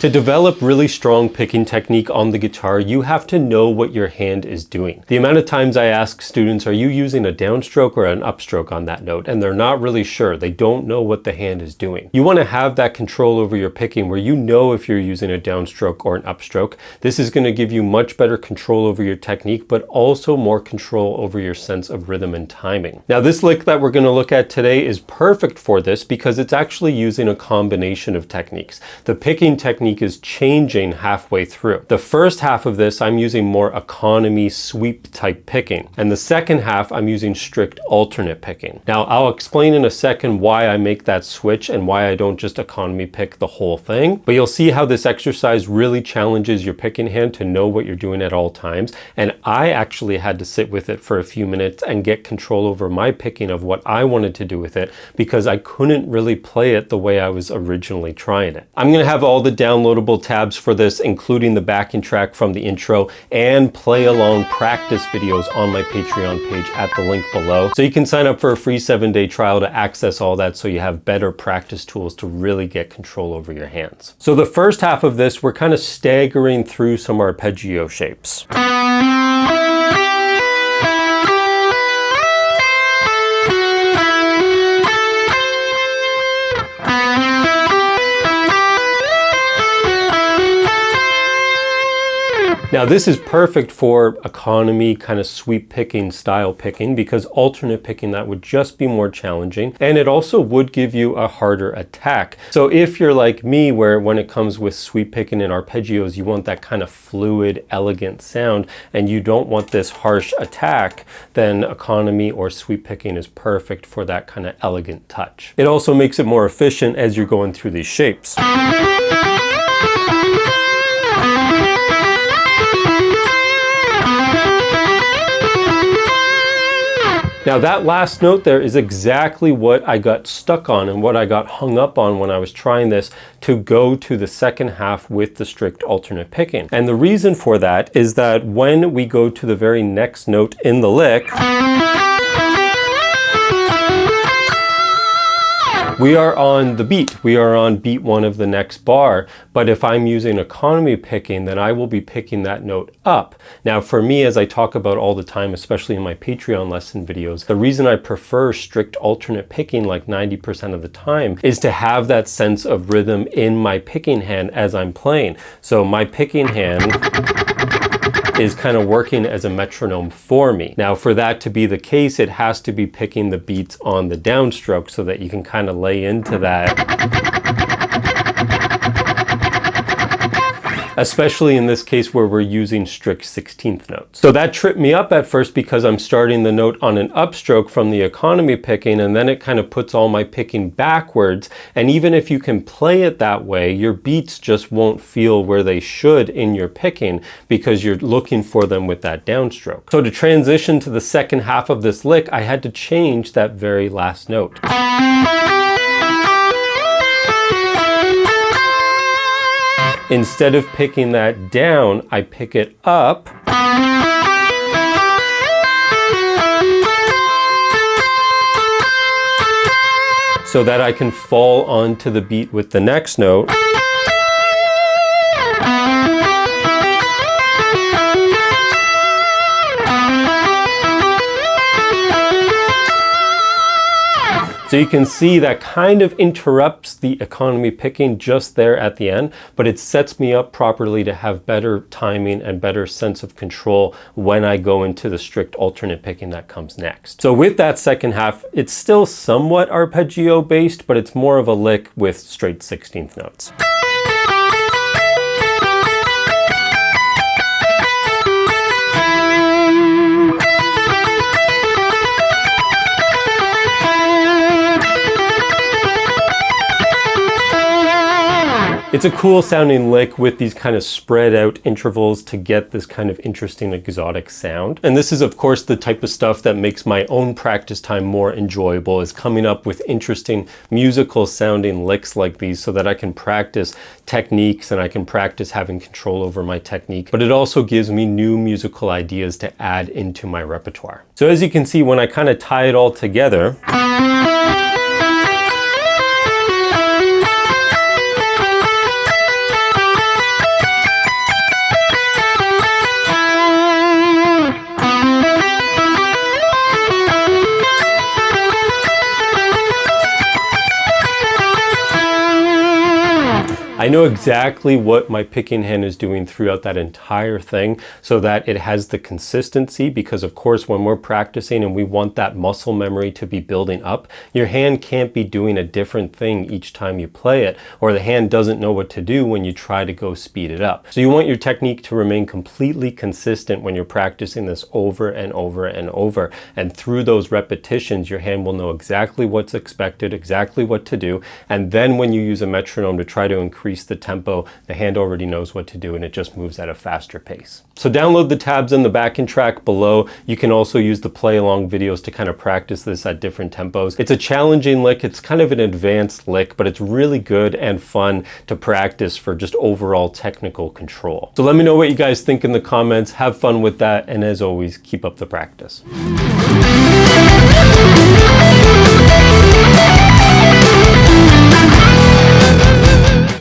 To develop really strong picking technique on the guitar, you have to know what your hand is doing. The amount of times I ask students, are you using a downstroke or an upstroke on that note? And they're not really sure. They don't know what the hand is doing. You want to have that control over your picking where you know if you're using a downstroke or an upstroke. This is going to give you much better control over your technique, but also more control over your sense of rhythm and timing. Now, this lick that we're going to look at today is perfect for this because it's actually using a combination of techniques. The picking technique is changing halfway through. The first half of this, I'm using more economy sweep type picking. And the second half, I'm using strict alternate picking. Now, I'll explain in a second why I make that switch and why I don't just economy pick the whole thing. But you'll see how this exercise really challenges your picking hand to know what you're doing at all times. And I actually had to sit with it for a few minutes and get control over my picking of what I wanted to do with it because I couldn't really play it the way I was originally trying it. I'm going to have all the downloadable tabs for this, including the backing track from the intro and play along practice videos on my Patreon page at the link below. So you can sign up for a free 7-day trial to access all that so you have better practice tools to really get control over your hands. So the first half of this, we're kind of staggering through some arpeggio shapes. Now this is perfect for economy kind of sweep picking style picking because alternate picking that would just be more challenging and it also would give you a harder attack. So if you're like me where when it comes with sweep picking and arpeggios you want that kind of fluid, elegant sound and you don't want this harsh attack, then economy or sweep picking is perfect for that kind of elegant touch. It also makes it more efficient as you're going through these shapes. Now that last note there is exactly what I got stuck on and what I got hung up on when I was trying this to go to the second half with the strict alternate picking. And the reason for that is that when we go to the very next note in the lick, we are on the beat. We are on beat 1 of the next bar. But if I'm using economy picking, then I will be picking that note up. Now for me, as I talk about all the time, especially in my Patreon lesson videos, the reason I prefer strict alternate picking like 90% of the time is to have that sense of rhythm in my picking hand as I'm playing. So my picking hand is kind of working as a metronome for me. Now for that to be the case, it has to be picking the beats on the downstroke so that you can kind of lay into that. Especially in this case where we're using strict 16th notes. So that tripped me up at first because I'm starting the note on an upstroke from the economy picking and then it kind of puts all my picking backwards. And even if you can play it that way, your beats just won't feel where they should in your picking because you're looking for them with that downstroke. So to transition to the second half of this lick, I had to change that very last note. Instead of picking that down, I pick it up. So that I can fall onto the beat with the next note. So you can see that kind of interrupts the economy picking just there at the end, but it sets me up properly to have better timing and better sense of control when I go into the strict alternate picking that comes next. So with that second half, it's still somewhat arpeggio based, but it's more of a lick with straight 16th notes. It's a cool sounding lick with these kind of spread out intervals to get this kind of interesting exotic sound. And this is of course the type of stuff that makes my own practice time more enjoyable, is coming up with interesting musical sounding licks like these so that I can practice techniques and I can practice having control over my technique. But it also gives me new musical ideas to add into my repertoire. So as you can see, when I kind of tie it all together, know exactly what my picking hand is doing throughout that entire thing so that it has the consistency, because of course when we're practicing and we want that muscle memory to be building up, your hand can't be doing a different thing each time you play it, or the hand doesn't know what to do when you try to go speed it up. So you want your technique to remain completely consistent when you're practicing this over and over and over, and through those repetitions your hand will know exactly what's expected, exactly what to do, and then when you use a metronome to try to increase the tempo, the hand already knows what to do and it just moves at a faster pace. So download the tabs in the backing track below. You can also use the play along videos to kind of practice this at different tempos. It's a challenging lick, it's kind of an advanced lick, but it's really good and fun to practice for just overall technical control. So let me know what you guys think in the comments, have fun with that, and as always, keep up the practice.